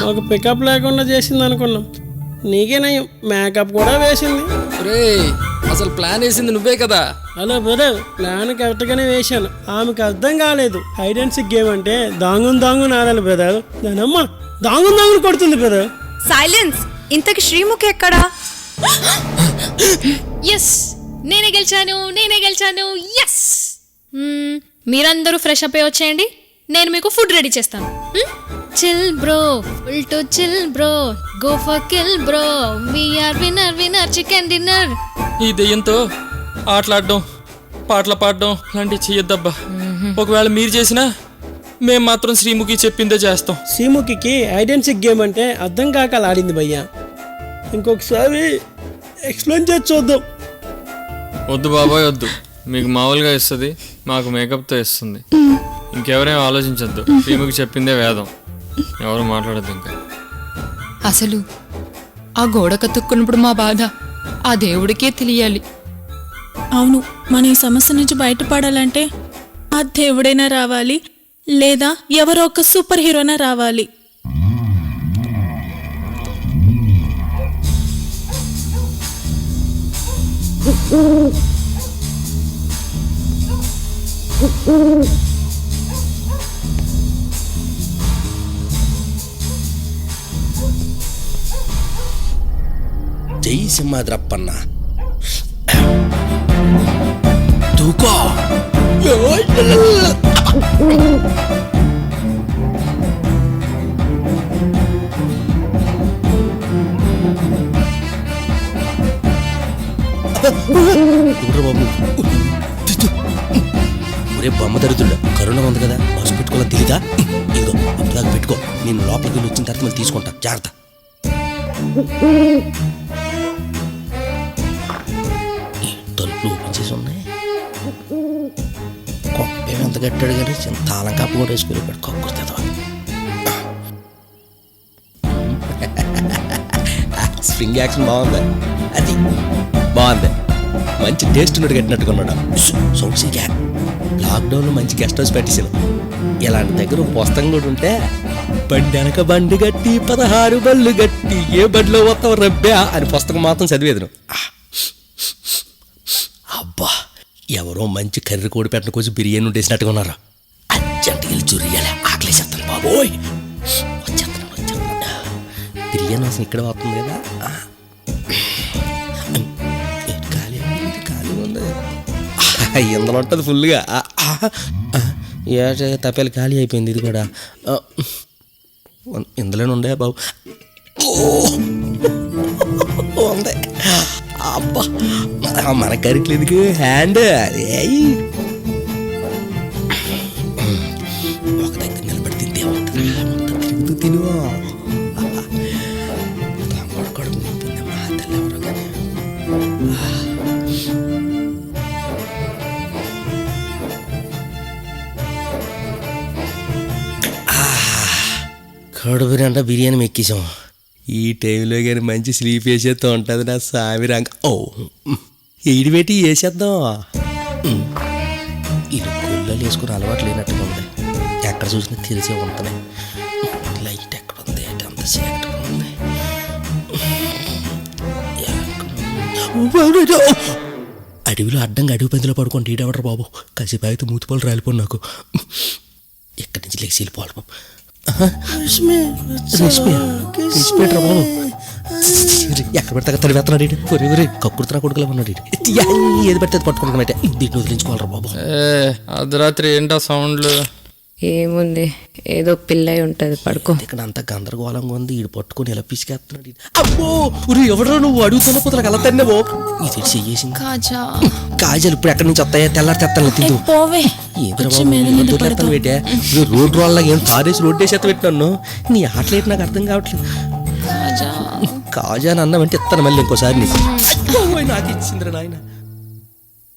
ఒక పికప్ లేకుండా చేసింది అనుకున్నాం. నీకే నయం, మేకప్ కూడా వేసింది. రే అసలు ప్లాన్ వేసింది నువ్వే కదా. హలో బ్రదర్, ప్లాన్ కరెక్ట్గానే వేశాను. ఆమెకు అర్థం కాలేదు హైడ్ అండ్ సిక్ గేమ్ అంటే దాంగుని ఆడాలి బ్రదర్. దానమ్మ దాంగుని కొడుతుంది బ్రదర్. సైలెన్స్. ఇంతకి శ్రీముఖి ఎక్కడా? ఎస్, నేనే గెలిచాను. ఎస్. మీరందరూ ఫ్రెష్ అప్ అయి వచ్చేయండి, నేను మీకు ఫుడ్ రెడీ చేస్తాను. Chill bro, full to chill bro, go for kill bro, we're winner chicken dinner. ఈ దెయ్యంతో ఆటలాడడం పాటలు పాడడం లాంటివి చెయ్యొద్దబ్బా. ఒకవేళ మీరు చేసినా మేం మాత్రం శ్రీముఖి చెప్పిందే చేస్తాం. శ్రీముఖికి హైడ్ అండ్ సిక్ గేమ్ అంటే అర్థం కాక అలా ఆడింది భయ్యా. ఇంకొకసారి ఎక్స్ప్లెయిన్ చేసి చూద్దాం. వద్దు బాబాయ్ వద్దు, మీకు మామూలుగా ఇస్తుంది, మాకు మేకప్తో ఇస్తుంది. ఇంకెవరేం ఆలోచించద్దు, శ్రీముఖి చెప్పిందే వేదం. ఎవరు మాట్లాడద్దు ఇంకా. అసలు ఆ గోడ కతుక్కున్నప్పుడు మా బాధ ఆ దేవుడికే తెలియాలి. అవును, మన ఈ సమస్య నుంచి బయటపడాలంటే ఆ దేవుడైనా రావాలి, లేదా ఎవరో ఒక సూపర్ హీరోనా రావాలి. జై సింహాద్రప్పన్న దూకో. బాబు ఒరే బొమ్మ దరిద్రుడు, కరోనా ఉంది కదా, బస్సు పెట్టుకోవాలో తెలీదా? ఇదిగో అప్పటిదాకా పెట్టుకో, నేను లోపలికి వెళ్ళి వచ్చిన తర్వాత మళ్ళీ తీసుకుంటా, జాగ్రత్త. తలుపులు ఓపెన్ చేసి ఉన్నాయి. ఏమంత కట్టాడు కానీ చిన్న తాళం కాపు కూడా వేసుకుని కక్కుర్తా. స్ప్రింగ్ యాక్షన్ బాగుంది, అది బాగుంది. మంచి టేస్ట్ ఉన్నట్టు కట్టినట్టుగా ఉన్నాడు. సౌండ్ సీకా లాక్డౌన్లో మంచి గెస్ట్ హౌస్ పెట్టేసాను. ఇలాంటి దగ్గర పుస్తకం కూడా ఉంటే బండి వెనక బండి గట్టి 16 బళ్ళు గట్టి ఏ బండిలో వస్తావు రబ్బా అని పుస్తకం మాత్రం చదివేది. అబ్బా, ఎవరో మంచి కర్రీ కోడి పెట్టిన కొంచెం బిర్యానీ ఉండేసినట్టుగా ఉన్నారు. అర్జెంట్గా వెళ్ళి చూరియాలి, ఆకలేసేస్తాను బాబోయ్. వచ్చేస్తాను బిర్యానీ వాసన ఇక్కడ వస్తుంది కదా. ఖాళీ ఉంది, ఇందులో ఉంటుంది ఫుల్గా. తప్పేలు ఖాళీ అయిపోయింది. ఇది కూడా ఇందులోనే ఉండే బాబు. ఉంది. అబ్బా, మన కరికి ఎందుకు హ్యాండ్ ఒక దగ్గర నిలబడి తింటే ఉంటుంది. మొత్తం తిరుగుతూ తిను. కడుపు నింపింది మా తల్లి ఎవరో కానీ. కడుపు నిండా బిర్యానీ మెక్కేసాం. ఈ టైంలో కానీ మంచి స్లీప్ వేసేస్తూ ఉంటుంది నా సామి రంగ. ఓ ఏడి పెట్టి వేసేద్దాం. ఇది గుళ్ళలు వేసుకుని అలవాటు లేనట్టుగా ఉంది. ఎక్కడ చూసినా తెలిసే ఉంటుంది. లైట్ ఎక్కడ ఉంది, అంత చీకటి ఉంది. అడవిలో అడ్డంగా అడవి పందిలో పడుకోండి ఈడవడరు బాబు. కాసేపు అయితే మూతిపాలు రాలిపోను నాకు. ఎక్కడి నుంచి లేచి వెళ్ళిపోవాలి బాబు. బాబు ఎక్కడ పెడతా తడివేస్తున్నాడు. కక్కుడుతున్నా కొడుకులా ఉన్నాడు. ఏది పెడితే పట్టుకుంటాం. దీన్ని వదిలించుకోవాలరా బాబు. అర్ధరాత్రి ఏంటా సౌండ్లు? ఏముంది, ఏదో పిల్ల ఉంటది, పడుకో. ఇక్కడ అంత గందరగోళంగా ఉంది. ఈడు పట్టుకుని ఎలా పిసికేస్తున్నాడు. అబ్బో ఎవడో నువ్వు అడుగుతున్న పోతులకు అలా తన్నావు. ఇది చెయ్యేసింది. కాజాలు ఇప్పుడు ఎక్కడి నుంచి వస్తాయా? తెల్లారి తెత్తాను తిందు. పెట్టా రోడ్డు రోడ్లా ఏం తారేసి రోడ్డు వేసేత పెట్టాను. నీ ఆటలేటి నాకు అర్థం కావట్లేదు. కాజా అని అన్నావంటే ఇస్తాను మళ్ళీ ఇంకోసారి. నీకు నాకు ఇచ్చిందిరా నాయన.